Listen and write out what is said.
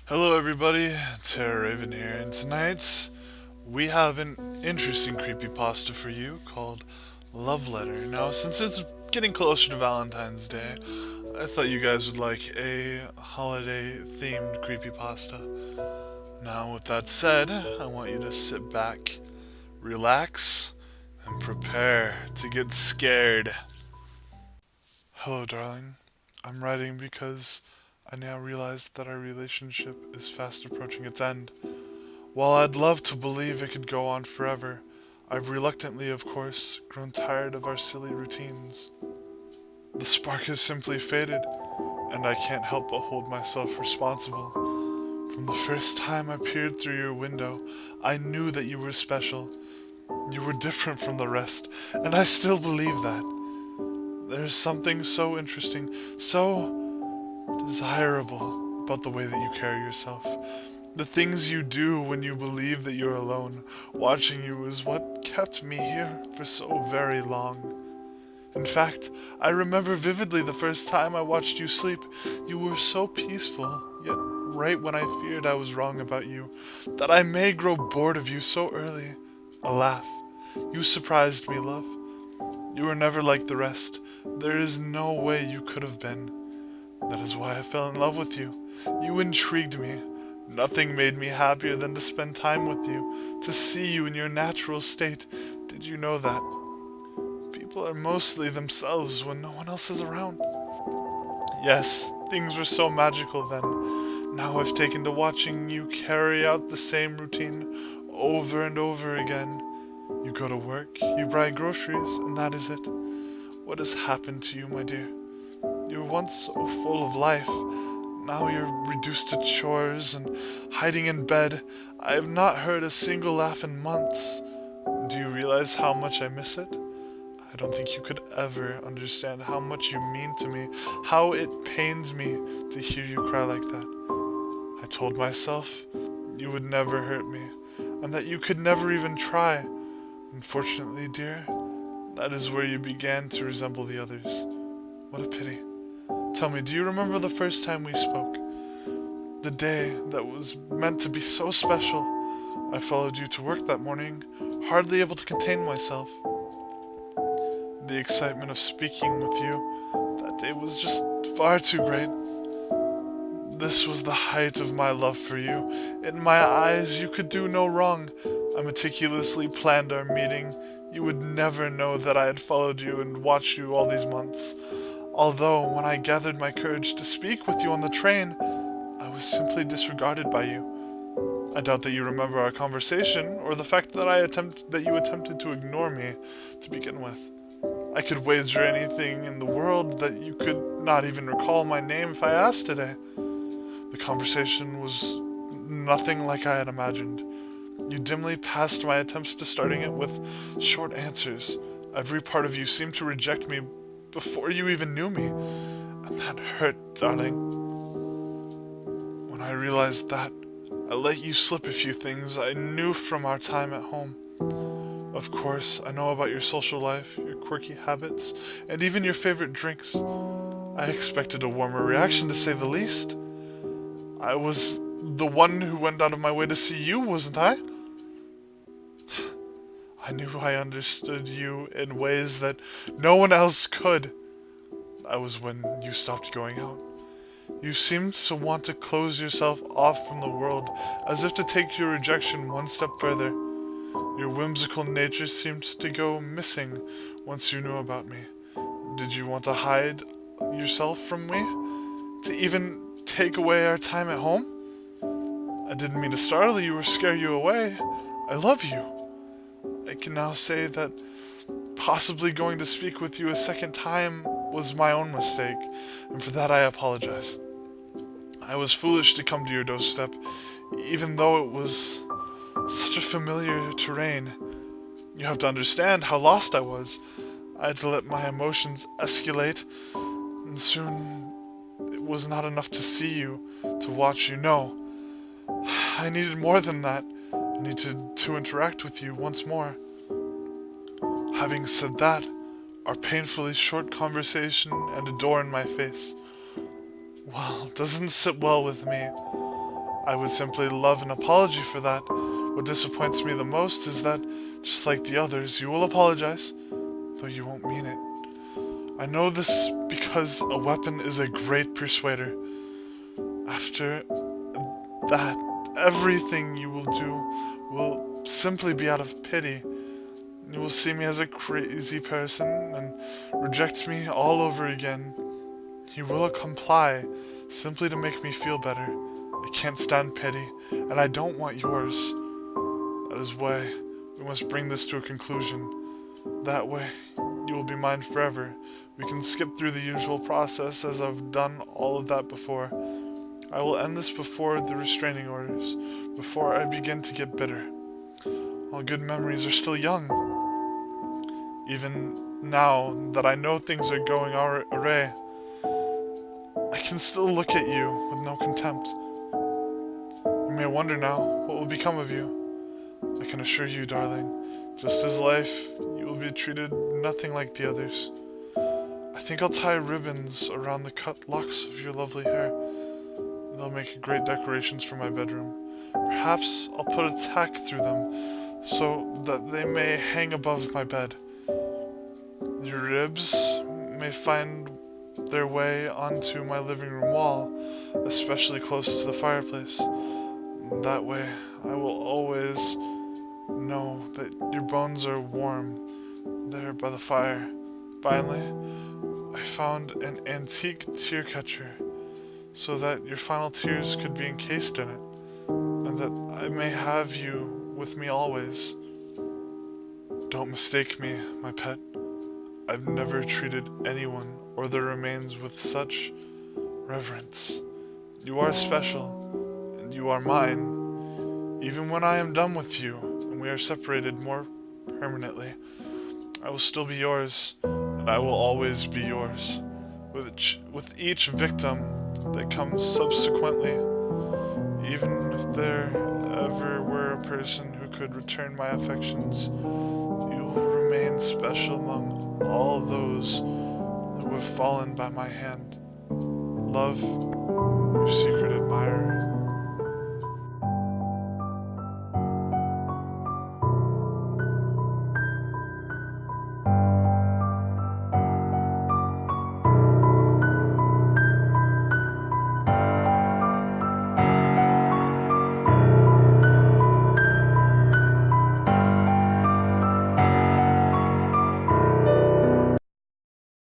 Hello everybody, TerraRaven here, and tonight we have an interesting creepypasta for you called Love Letter. Now, since it's getting closer to Valentine's Day, I thought you guys would like a holiday-themed creepypasta. Now, with that said, I want you to sit back, relax, and prepare to get scared. Hello, darling. I'm writing because I now realize that our relationship is fast approaching its end. While I'd love to believe it could go on forever, I've reluctantly, of course, grown tired of our silly routines. The spark has simply faded, and I can't help but hold myself responsible. From the first time I peered through your window, I knew that you were special. You were different from the rest, and I still believe that. There's something so interesting, so desirable about the way that you carry yourself. The things you do when you believe that you're alone. Watching you is what kept me here for so very long. In fact, I remember vividly the first time I watched you sleep. You were so peaceful, yet right when I feared I was wrong about you, that I may grow bored of you so early. A laugh. You surprised me, love. You were never like the rest. There is no way you could have been. That is why I fell in love with you. You intrigued me. Nothing made me happier than to spend time with you, to see you in your natural state. Did you know that? People are mostly themselves when no one else is around. Yes, things were so magical then. Now I've taken to watching you carry out the same routine over and over again. You go to work, you buy groceries, and that is it. What has happened to you, my dear? You were once so full of life. Now you're reduced to chores and hiding in bed. I have not heard a single laugh in months. Do you realize how much I miss it? I don't think you could ever understand how much you mean to me, how it pains me to hear you cry like that. I told myself you would never hurt me, and that you could never even try. Unfortunately, dear, that is where you began to resemble the others. What a pity. Tell me, do you remember the first time we spoke? The day that was meant to be so special. I followed you to work that morning, hardly able to contain myself. The excitement of speaking with you that day was just far too great. This was the height of my love for you. In my eyes, you could do no wrong. I meticulously planned our meeting. You would never know that I had followed you and watched you all these months. Although, when I gathered my courage to speak with you on the train, I was simply disregarded by you. I doubt that you remember our conversation, or the fact that you attempted to ignore me to begin with. I could wager anything in the world that you could not even recall my name if I asked today. The conversation was nothing like I had imagined. You dimly passed my attempts to starting it with short answers. Every part of you seemed to reject me before you even knew me. And that hurt, darling. When I realized that, I let you slip a few things I knew from our time at home. Of course, I know about your social life, your quirky habits, and even your favorite drinks. I expected a warmer reaction, to say the least. I was the one who went out of my way to see you, wasn't I? I knew I understood you in ways that no one else could. That was when you stopped going out. You seemed to want to close yourself off from the world, as if to take your rejection one step further. Your whimsical nature seemed to go missing once you knew about me. Did you want to hide yourself from me? To even take away our time at home? I didn't mean to startle you or scare you away. I love you. I can now say that possibly going to speak with you a second time was my own mistake, and for that I apologize. I was foolish to come to your doorstep, even though it was such a familiar terrain. You have to understand how lost I was. I had to let my emotions escalate, and soon it was not enough to see you, to watch you. No, I needed more than that. I needed to interact with you once more. Having said that, our painfully short conversation and a door in my face, well, doesn't sit well with me. I would simply love an apology for that. What disappoints me the most is that, just like the others, you will apologize, though you won't mean it. I know this because a weapon is a great persuader. After that, everything you will do will simply be out of pity. You will see me as a crazy person and reject me all over again. You will comply simply to make me feel better. I can't stand pity, and I don't want yours. That is why we must bring this to a conclusion. That way, you will be mine forever. We can skip through the usual process, as I've done all of that before. I will end this before the restraining orders, before I begin to get bitter. All good memories are still young. Even now that I know things are going awry, I can still look at you with no contempt. You may wonder now what will become of you. I can assure you, darling, just as life, you will be treated nothing like the others. I think I'll tie ribbons around the cut locks of your lovely hair. They'll make great decorations for my bedroom. Perhaps I'll put a tack through them so that they may hang above my bed. Your ribs may find their way onto my living room wall, especially close to the fireplace. That way, I will always know that your bones are warm there by the fire. Finally, I found an antique tear catcher so that your final tears could be encased in it, and that I may have you with me always. Don't mistake me, my pet. I've never treated anyone or their remains with such reverence. You are special, and you are mine. Even when I am done with you, and we are separated more permanently, I will still be yours, and I will always be yours. With each victim that comes subsequently, even if there ever were a person who could return my affections, you will remain special among all those who have fallen by my hand. Love, your secret admirer.